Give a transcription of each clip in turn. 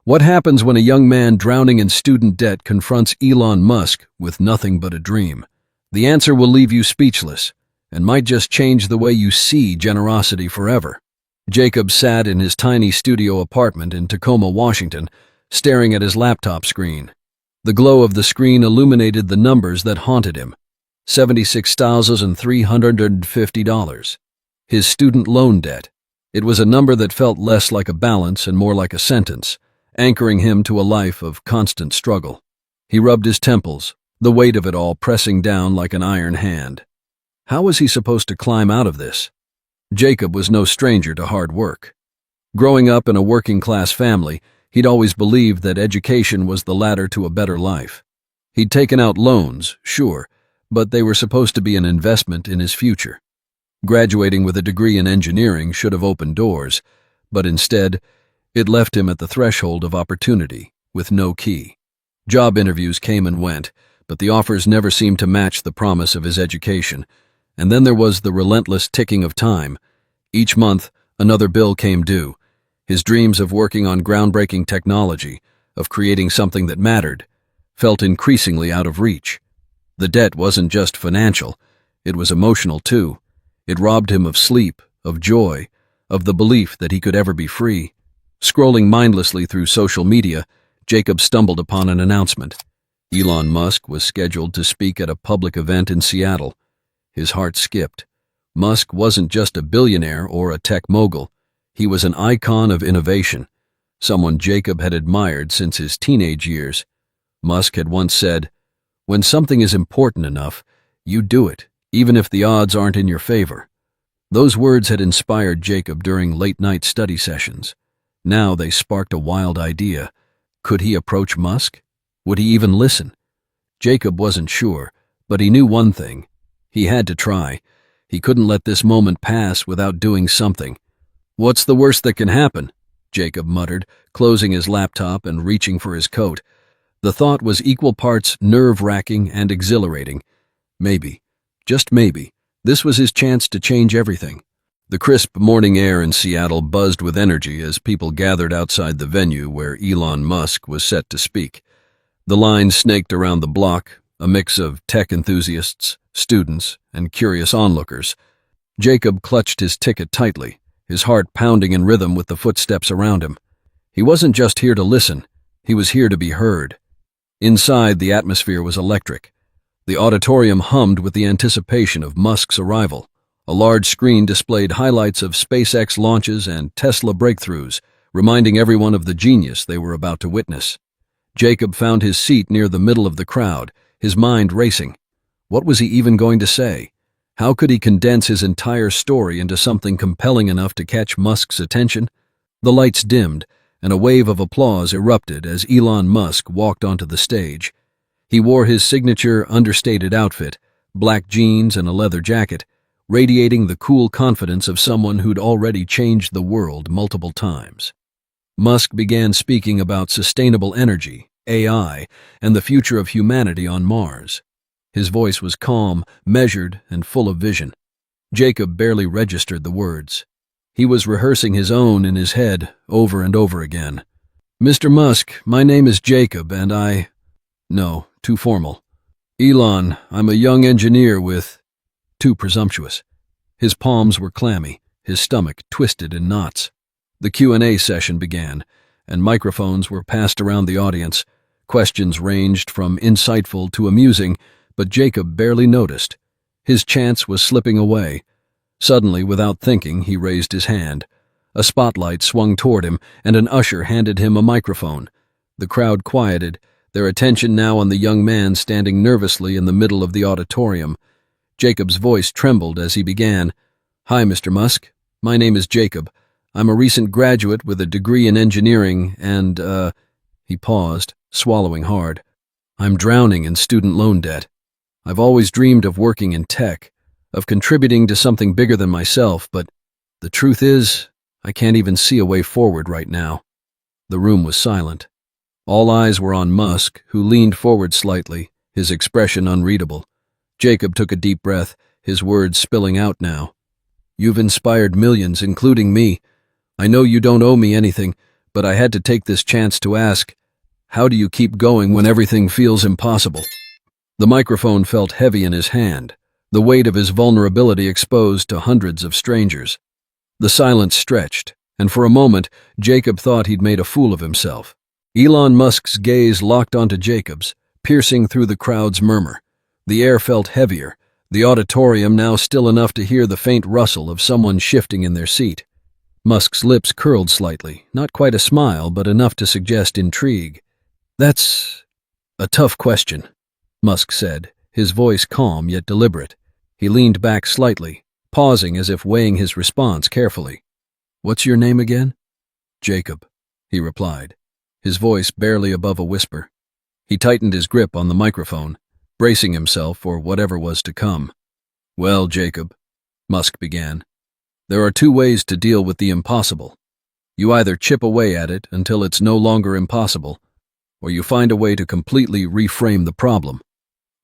What happens when a young man drowning in student debt confronts Elon Musk with nothing but a dream? The answer will leave you speechless and might just change the way you see generosity forever. Jacob sat in his tiny studio apartment in Tacoma, Washington, staring at his laptop screen. The glow of the screen illuminated the numbers that haunted him. $76,350. His student loan debt. It was a number that felt less like a balance and more like a sentence, anchoring him to a life of constant struggle. He rubbed his temples, the weight of it all pressing down like an iron hand. How was he supposed to climb out of this? Jacob was no stranger to hard work. Growing up in a working-class family, he'd always believed that education was the ladder to a better life. He'd taken out loans, sure, but they were supposed to be an investment in his future. Graduating with a degree in engineering should have opened doors, but instead, it left him at the threshold of opportunity, with no key. Job interviews came and went, but the offers never seemed to match the promise of his education. And then there was the relentless ticking of time. Each month, another bill came due. His dreams of working on groundbreaking technology, of creating something that mattered, felt increasingly out of reach. The debt wasn't just financial, it was emotional too. It robbed him of sleep, of joy, of the belief that he could ever be free. Scrolling mindlessly through social media, Jacob stumbled upon an announcement. Elon Musk was scheduled to speak at a public event in Seattle. His heart skipped. Musk wasn't just a billionaire or a tech mogul. He was an icon of innovation, someone Jacob had admired since his teenage years. Musk had once said, "When something is important enough, you do it, even if the odds aren't in your favor." Those words had inspired Jacob during late-night study sessions. Now they sparked a wild idea. Could he approach Musk? Would he even listen? Jacob wasn't sure, but he knew one thing. He had to try. He couldn't let this moment pass without doing something. "What's the worst that can happen?" Jacob muttered, closing his laptop and reaching for his coat. The thought was equal parts nerve-wracking and exhilarating. Maybe, just maybe, this was his chance to change everything. The crisp morning air in Seattle buzzed with energy as people gathered outside the venue where Elon Musk was set to speak. The line snaked around the block, a mix of tech enthusiasts, students, and curious onlookers. Jacob clutched his ticket tightly, his heart pounding in rhythm with the footsteps around him. He wasn't just here to listen, he was here to be heard. Inside, the atmosphere was electric. The auditorium hummed with the anticipation of Musk's arrival. A large screen displayed highlights of SpaceX launches and Tesla breakthroughs, reminding everyone of the genius they were about to witness. Jacob found his seat near the middle of the crowd, his mind racing. What was he even going to say? How could he condense his entire story into something compelling enough to catch Musk's attention? The lights dimmed, and a wave of applause erupted as Elon Musk walked onto the stage. He wore his signature understated outfit, black jeans and a leather jacket, radiating the cool confidence of someone who'd already changed the world multiple times. Musk began speaking about sustainable energy, AI, and the future of humanity on Mars. His voice was calm, measured, and full of vision. Jacob barely registered the words. He was rehearsing his own in his head over and over again. "Mr. Musk, my name is Jacob, and I—" No, too formal. "Elon, I'm a young engineer with—" Too presumptuous. His palms were clammy, his stomach twisted in knots. The Q&A session began, and microphones were passed around the audience. Questions ranged from insightful to amusing, but Jacob barely noticed. His chance was slipping away. Suddenly, without thinking, he raised his hand. A spotlight swung toward him, and an usher handed him a microphone. The crowd quieted, their attention now on the young man standing nervously in the middle of the auditorium. Jacob's voice trembled as he began. "Hi, Mr. Musk. My name is Jacob. I'm a recent graduate with a degree in engineering and, He paused, swallowing hard. "I'm drowning in student loan debt. I've always dreamed of working in tech, of contributing to something bigger than myself, but the truth is, I can't even see a way forward right now." The room was silent. All eyes were on Musk, who leaned forward slightly, his expression unreadable. Jacob took a deep breath, his words spilling out now. "You've inspired millions, including me. I know you don't owe me anything, but I had to take this chance to ask, how do you keep going when everything feels impossible? The microphone felt heavy in his hand, the weight of his vulnerability exposed to hundreds of strangers. The silence stretched, and for a moment, Jacob thought he'd made a fool of himself. Elon Musk's gaze locked onto Jacob's, piercing through the crowd's murmur. The air felt heavier, the auditorium now still enough to hear the faint rustle of someone shifting in their seat. Musk's lips curled slightly, not quite a smile, but enough to suggest intrigue. "That's a tough question," Musk said, his voice calm yet deliberate. He leaned back slightly, pausing as if weighing his response carefully. "What's your name again?" "Jacob," he replied, his voice barely above a whisper. He tightened his grip on the microphone, bracing himself for whatever was to come. "Well, Jacob," Musk began, "there are two ways to deal with the impossible. You either chip away at it until it's no longer impossible, or you find a way to completely reframe the problem.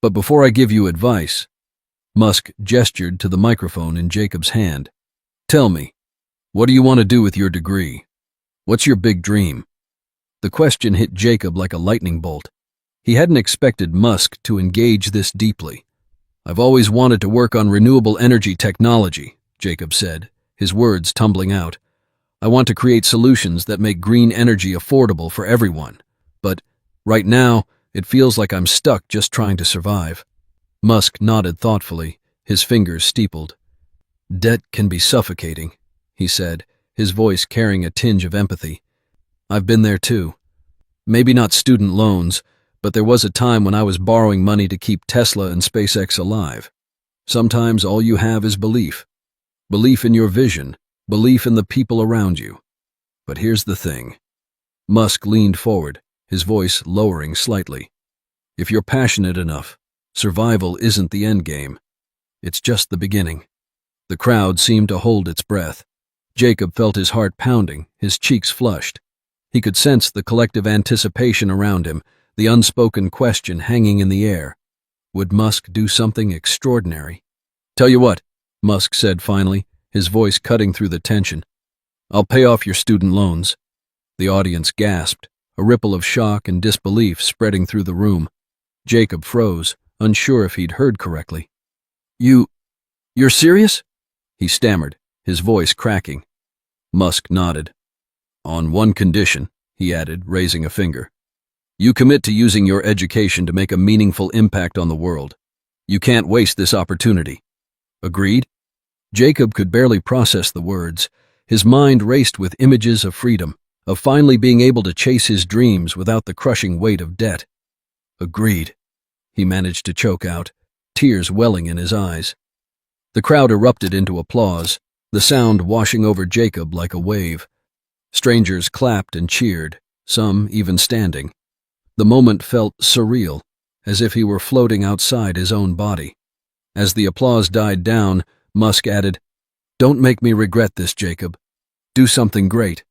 But before I give you advice," Musk gestured to the microphone in Jacob's hand, "tell me, what do you want to do with your degree? What's your big dream?" The question hit Jacob like a lightning bolt. He hadn't expected Musk to engage this deeply. "I've always wanted to work on renewable energy technology," Jacob said, his words tumbling out. "I want to create solutions that make green energy affordable for everyone. But right now, it feels like I'm stuck just trying to survive." Musk nodded thoughtfully, his fingers steepled. "Debt can be suffocating," he said, his voice carrying a tinge of empathy. "I've been there too. Maybe not student loans, but there was a time when I was borrowing money to keep Tesla and SpaceX alive. Sometimes all you have is belief. Belief in your vision, belief in the people around you. But here's the thing." Musk leaned forward, his voice lowering slightly. "If you're passionate enough, survival isn't the end game. It's just the beginning." The crowd seemed to hold its breath. Jacob felt his heart pounding, his cheeks flushed. He could sense the collective anticipation around him, the unspoken question hanging in the air. Would Musk do something extraordinary? "Tell you what," Musk said finally, his voice cutting through the tension. "I'll pay off your student loans." The audience gasped, a ripple of shock and disbelief spreading through the room. Jacob froze, unsure if he'd heard correctly. You're serious?" he stammered, his voice cracking. Musk nodded. "On one condition," he added, raising a finger. "You commit to using your education to make a meaningful impact on the world. You can't waste this opportunity. Agreed?" Jacob could barely process the words. His mind raced with images of freedom, of finally being able to chase his dreams without the crushing weight of debt. "Agreed," he managed to choke out, tears welling in his eyes. The crowd erupted into applause, the sound washing over Jacob like a wave. Strangers clapped and cheered, some even standing. The moment felt surreal, as if he were floating outside his own body. As the applause died down, Musk added, "Don't make me regret this, Jacob. Do something great."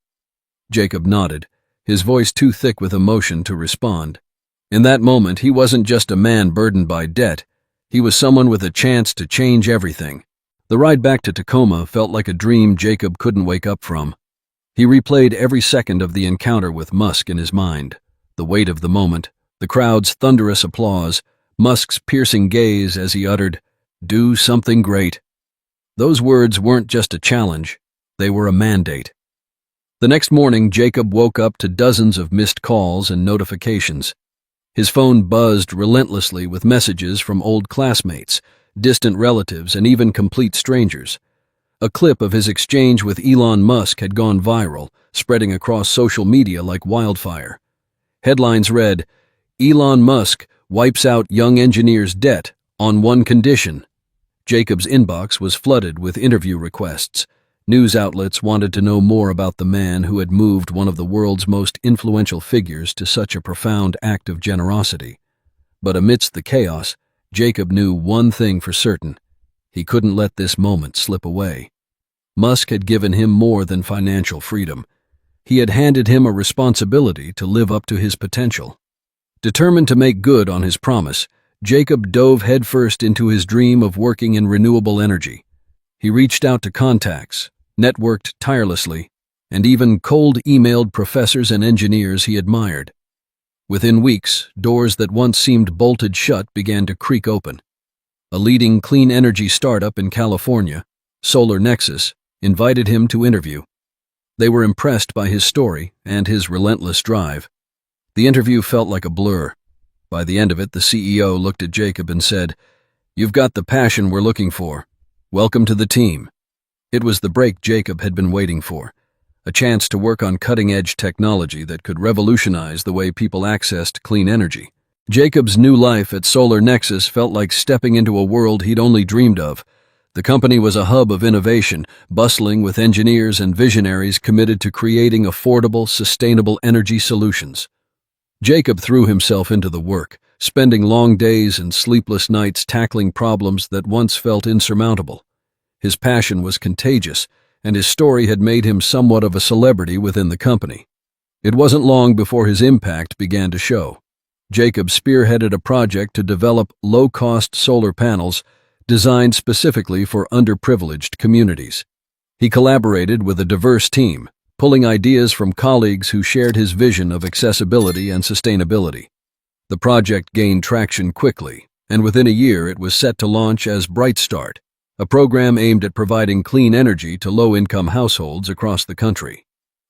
Jacob nodded, his voice too thick with emotion to respond. In that moment, he wasn't just a man burdened by debt. He was someone with a chance to change everything. The ride back to Tacoma felt like a dream Jacob couldn't wake up from. He replayed every second of the encounter with Musk in his mind. The weight of the moment, the crowd's thunderous applause, Musk's piercing gaze as he uttered, "Do something great." Those words weren't just a challenge, they were a mandate. The next morning, Jacob woke up to dozens of missed calls and notifications. His phone buzzed relentlessly with messages from old classmates, distant relatives, and even complete strangers. A clip of his exchange with Elon Musk had gone viral, spreading across social media like wildfire. Headlines read, "Elon Musk wipes out young engineers' debt on one condition." Jacob's inbox was flooded with interview requests. News outlets wanted to know more about the man who had moved one of the world's most influential figures to such a profound act of generosity. But amidst the chaos, Jacob knew one thing for certain. He couldn't let this moment slip away. Musk had given him more than financial freedom. He had handed him a responsibility to live up to his potential. Determined to make good on his promise, Jacob dove headfirst into his dream of working in renewable energy. He reached out to contacts, networked tirelessly, and even cold-emailed professors and engineers he admired. Within weeks, doors that once seemed bolted shut began to creak open. A leading clean energy startup in California, Solar Nexus, invited him to interview. They were impressed by his story and his relentless drive. The interview felt like a blur. By the end of it, the CEO looked at Jacob and said, "You've got the passion we're looking for. Welcome to the team." It was the break Jacob had been waiting for, a chance to work on cutting-edge technology that could revolutionize the way people accessed clean energy. Jacob's new life at Solar Nexus felt like stepping into a world he'd only dreamed of. The company was a hub of innovation, bustling with engineers and visionaries committed to creating affordable, sustainable energy solutions. Jacob threw himself into the work, spending long days and sleepless nights tackling problems that once felt insurmountable. His passion was contagious, and his story had made him somewhat of a celebrity within the company. It wasn't long before his impact began to show. Jacob spearheaded a project to develop low-cost solar panels designed specifically for underprivileged communities. He collaborated with a diverse team, pulling ideas from colleagues who shared his vision of accessibility and sustainability. The project gained traction quickly, and within a year it was set to launch as Bright Start, a program aimed at providing clean energy to low-income households across the country.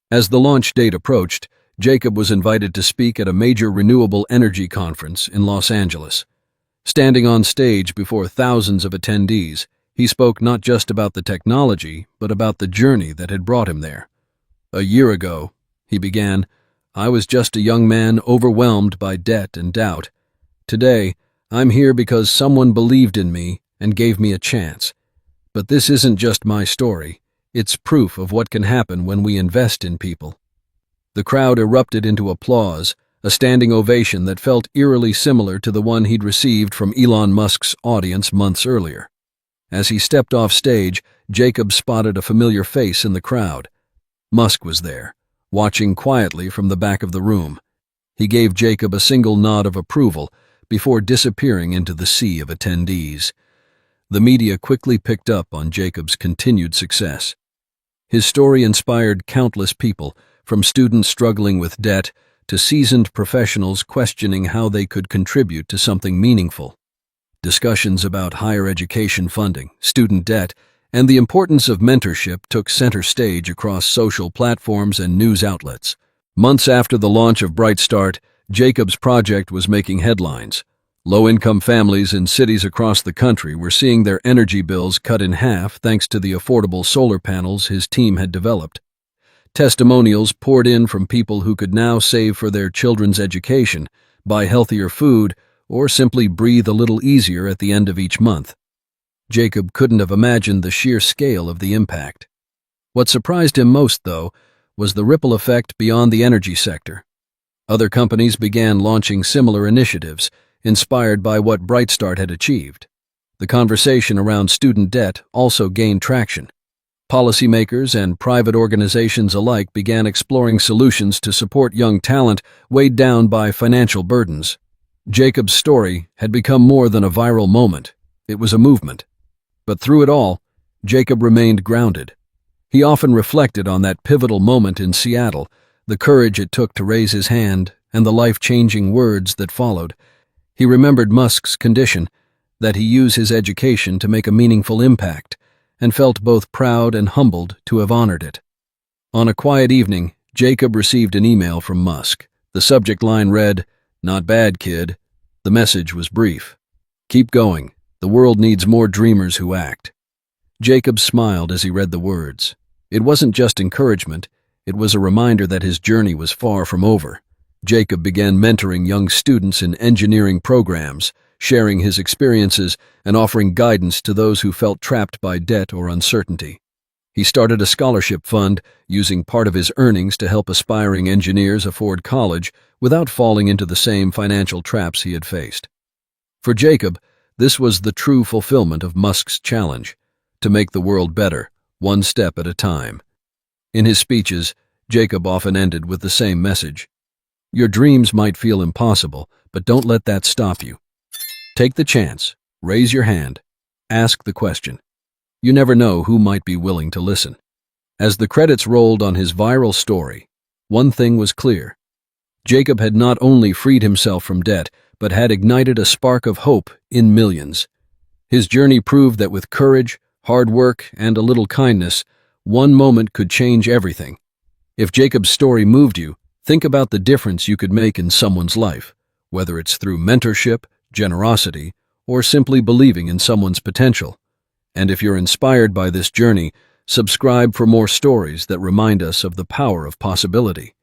As the launch date approached, Jacob was invited to speak at a major renewable energy conference in Los Angeles. Standing on stage before thousands of attendees, he spoke not just about the technology, but about the journey that had brought him there. "A year ago," he began, "I was just a young man overwhelmed by debt and doubt. Today, I'm here because someone believed in me and gave me a chance. But this isn't just my story. It's proof of what can happen when we invest in people." The crowd erupted into applause, a standing ovation that felt eerily similar to the one he'd received from Elon Musk's audience months earlier. As he stepped off stage, Jacob spotted a familiar face in the crowd. Musk was there, watching quietly from the back of the room. He gave Jacob a single nod of approval before disappearing into the sea of attendees. The media quickly picked up on Jacob's continued success. His story inspired countless people, from students struggling with debt to seasoned professionals questioning how they could contribute to something meaningful. Discussions about higher education funding, student debt, and the importance of mentorship took center stage across social platforms and news outlets. Months after the launch of Bright Start, Jacob's project was making headlines. Low-income families in cities across the country were seeing their energy bills cut in half thanks to the affordable solar panels his team had developed. Testimonials poured in from people who could now save for their children's education, buy healthier food, or simply breathe a little easier at the end of each month. Jacob couldn't have imagined the sheer scale of the impact. What surprised him most, though, was the ripple effect beyond the energy sector. Other companies began launching similar initiatives, inspired by what Bright Start had achieved. The conversation around student debt also gained traction. Policymakers and private organizations alike began exploring solutions to support young talent weighed down by financial burdens. Jacob's story had become more than a viral moment. It was a movement. But through it all, Jacob remained grounded. He often reflected on that pivotal moment in Seattle, the courage it took to raise his hand, and the life-changing words that followed. He remembered Musk's condition, that he use his education to make a meaningful impact, and felt both proud and humbled to have honored it. On a quiet evening, Jacob received an email from Musk. The subject line read, "Not bad, kid." The message was brief. "Keep going. The world needs more dreamers who act." Jacob smiled as he read the words. It wasn't just encouragement, it was a reminder that his journey was far from over. Jacob began mentoring young students in engineering programs, sharing his experiences and offering guidance to those who felt trapped by debt or uncertainty. He started a scholarship fund, using part of his earnings to help aspiring engineers afford college without falling into the same financial traps he had faced. For Jacob, this was the true fulfillment of Musk's challenge, to make the world better, one step at a time. In his speeches, Jacob often ended with the same message. Your dreams might feel impossible, but don't let that stop you. Take the chance, raise your hand, ask the question. You never know who might be willing to listen. As the credits rolled on his viral story, one thing was clear. Jacob had not only freed himself from debt, but had ignited a spark of hope in millions. His journey proved that with courage, hard work, and a little kindness, one moment could change everything. If Jacob's story moved you, think about the difference you could make in someone's life, whether it's through mentorship, generosity, or simply believing in someone's potential. And if you're inspired by this journey, subscribe for more stories that remind us of the power of possibility.